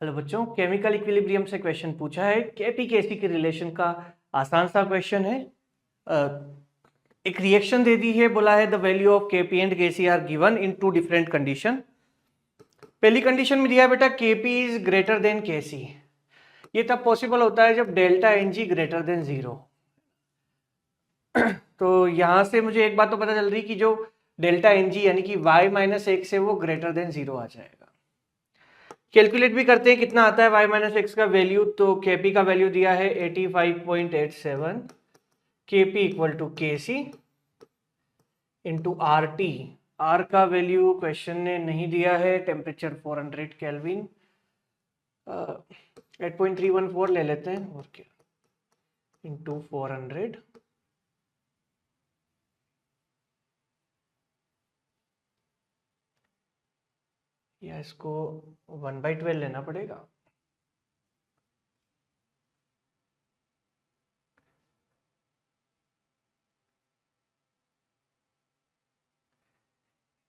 Hello बच्चों, chemical equilibrium से question पूछा है। केपी केसी के रिलेशन का आसान सा क्वेश्चन है। एक रिएक्शन दे दी है, बोला है the value of KP and KC are given in two different condition. पहली कंडीशन में दिया है बेटा KP is greater than KC. ये तब पॉसिबल होता है जब delta N G greater than 0। तो यहां से मुझे एक बात तो पता चल रही कि जो डेल्टा एन जी यानी कि y माइनस एक्स है वो ग्रेटर देन 0 आ जाएगा। कैलकुलेट भी करते हैं कितना आता है y माइनस एक्स का वैल्यू। तो Kp का वैल्यू दिया है 85.87, Kp इक्वल टू के सी इंटू आर टी। आर का वैल्यू क्वेश्चन ने नहीं दिया है, टेम्परेचर 400 केल्विन। 8.314 ले लेते हैं और क्या, इंटू 400 या इसको 1/12 लेना पड़ेगा।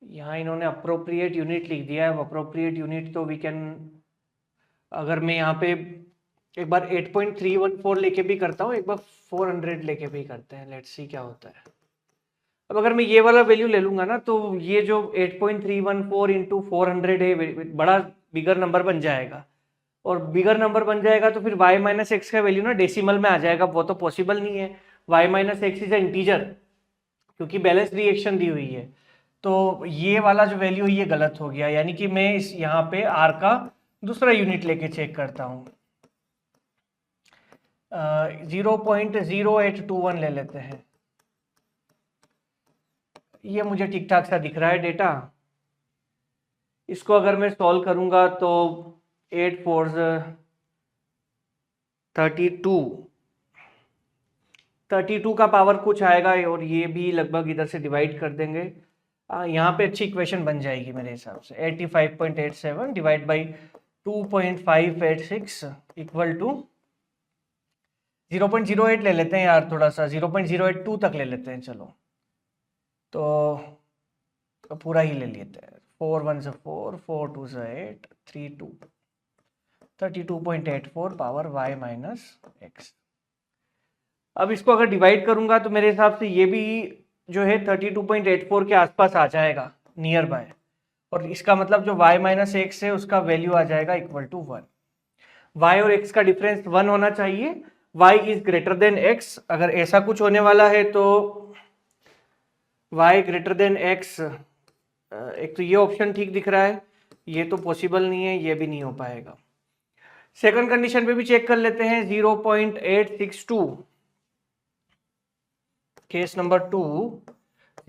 यहाँ इन्होंने अप्रोप्रिएट यूनिट लिख दिया है। अप्रोप्रिएट यूनिट तो वी कैन, अगर मैं यहाँ पे एक बार 8.314 लेके भी करता हूँ, एक बार 400 लेके भी करते हैं, लेट्स सी क्या होता है। अब अगर मैं ये वाला वैल्यू ले लूंगा ना, तो ये जो 8.314 इंटू 400 है, बड़ा बिगर नंबर बन जाएगा। और बिगर नंबर बन जाएगा तो फिर y माइनस एक्स का वैल्यू ना डेसिमल में आ जाएगा। वो तो पॉसिबल नहीं है। y minus x is integer, क्योंकि बैलेंस रिएक्शन दी हुई है। तो ये वाला जो वैल्यू है ये गलत हो गया, यानी कि मैं इस यहाँ पे r का दूसरा यूनिट लेके चेक करता हूँ। 0.0821 ले लेते हैं। ये मुझे ठीक ठाक सा दिख रहा है डेटा। इसको अगर मैं सॉल्व करूंगा तो 8 4 32 का पावर कुछ आएगा, और ये भी लगभग इधर से डिवाइड कर देंगे। यहाँ पे अच्छी इक्वेशन बन जाएगी मेरे हिसाब से। 85.87 डिवाइड बाई 2.586 इक्वल टू 0.08 ले लेते हैं यार, थोड़ा सा 0.082 तक ले लेते हैं। चलो तो पूरा ही ले लेते हैं। 4 1 से 4, 4 2 से 8, 3 2 32.84 पावर y माइनस एक्स। अब इसको अगर डिवाइड करूंगा तो मेरे हिसाब से ये भी जो है 32.84 के आसपास आ जाएगा, नियर बाय। और इसका मतलब जो y माइनस एक्स है उसका वैल्यू आ जाएगा इक्वल टू 1। y और x का डिफरेंस 1 होना चाहिए। y is greater then x। अगर ऐसा कुछ होने वाला है तो y ग्रेटर देन x, एक तो ये ऑप्शन ठीक दिख रहा है, ये तो पॉसिबल नहीं है, ये भी नहीं हो पाएगा। सेकंड कंडीशन पे भी चेक कर लेते हैं। 0.862, case number 2,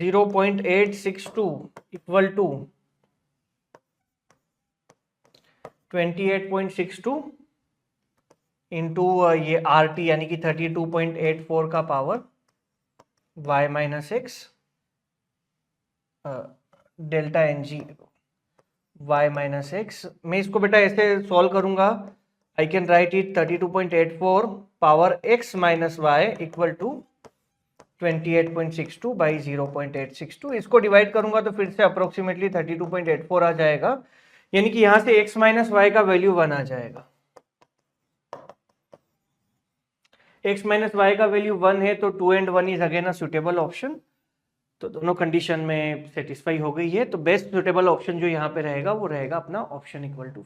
0.862 equal to 28.62 into ये आर टी यानी कि 32.84 का power y minus X delta N G y minus X. मैं इसको बेटा ऐसे सॉल्व करूंगा। I can write it 32.84 power x minus Y equal to 28.62 by 0.862। इसको डिवाइड करूंगा तो फिर से अप्रोक्सीमेटली 32.84 आ जाएगा, यानी कि यहां से x माइनस वाई का वैल्यू 1 आ जाएगा। x माइनस वाई का वैल्यू 1 है तो 2 and 1 is again a suitable option. तो दोनों कंडीशन में सेटिस्फाई हो गई है। तो बेस्ट सुटेबल ऑप्शन जो यहाँ पे रहेगा वो रहेगा अपना ऑप्शन इक्वल टू